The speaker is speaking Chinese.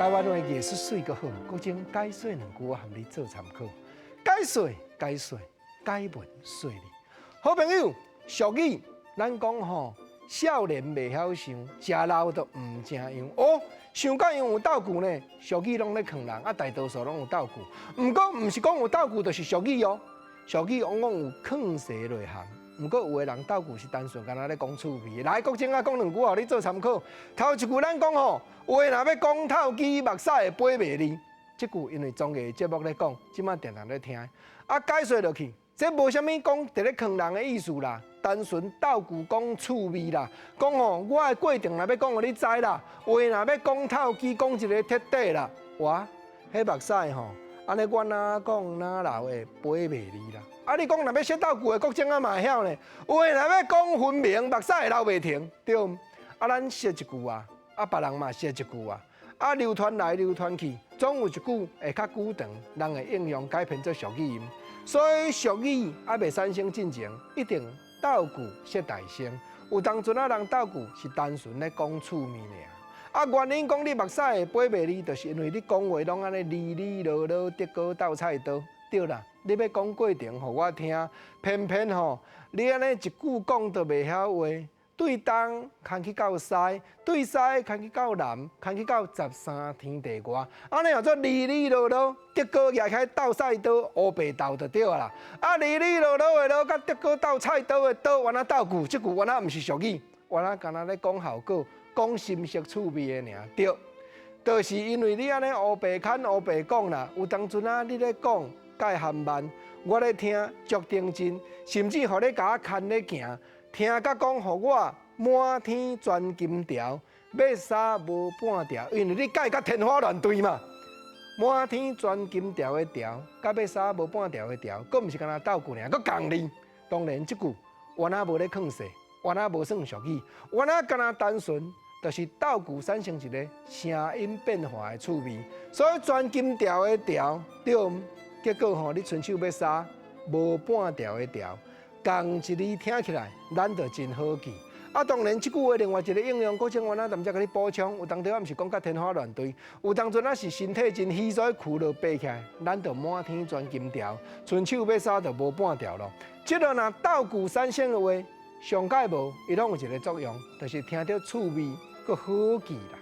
台湾的艺术水阁好，国情解说两句，我和你做参考。解说，解文说理。好朋友，俗语咱讲吼，少年未晓想，食老都唔正样。哦，想甲样有斗句呢？俗语拢咧坑人，大多数拢有斗句。毋过，毋是讲有斗句就是俗语哦。俗语往往有坑蛇内涵。毋过有个人斗句是单纯干那咧讲趣味。来，国情讲两句，互你做参考。头一句咱讲吼，话若要讲透机，目屎会飞袂离。即句因为综艺节目咧讲，即摆常常咧听。解说落去，这无啥物讲伫咧坑人的意思啦，单纯斗句讲趣味啦。讲吼，我的过程若要讲互你知啦，话若要讲透机，讲一个彻底啦。哇，迄目屎吼，安尼我哪讲哪流的飞袂离啦。你讲若要说斗句的国情嘛会晓呢？话若要讲分明，目屎会流袂停，对。咱说一句啊，别人嘛说一句啊，流传来流传去，总有一句会较久长，人会应用改编做俗语。所以俗语袂产生进前，一定斗句说大声。有当阵人斗句是单纯咧讲趣味尔。原因讲你目屎会飞袂离，就是因为你讲话拢安尼哩哩啰啰，得高斗菜刀。对啦，你要讲过程互我听，偏偏吼，你安尼一句讲都袂晓话，对东牵去到西，对西牵去到南，牵去到13天地外，安尼叫做哩哩啰啰，得高举起斗菜刀，乌白斗就对啦。哩哩啰啰的啰，甲得高斗菜刀的刀，原来斗句，即句原来毋是俗语，原来干那咧讲效果，讲深色趣味的尔，对。就是因为你安尼乌白牵乌白讲啦，有当阵你咧讲。介含慢，我咧听足定真，甚至互你甲我牵咧行，听甲讲，互我满天钻金条，要杀无半条，因为你介甲天花乱坠嘛。满天钻金条的条，甲要杀无半条的条，佫毋是干那斗句尔，佫共哩。当然，即句原来无咧坑势，原来无算俗语，原来干那单纯，就是斗句产生一个声音变化的趣味。所以钻金条的条，对。结果吼，你伸手要杀无半条的条，共一字听起来，咱就真好记。当然，即句话另外一个应用，国情原咱再甲你补充。有当阵毋是讲甲天花乱坠，有当阵是身体真虚，所以躯落爬起来，咱就满天钻金条，伸手要杀就无半条咯。即个若斗句产生的话，上界无，伊拢有一个作用，就是听着趣味，佮好记啦。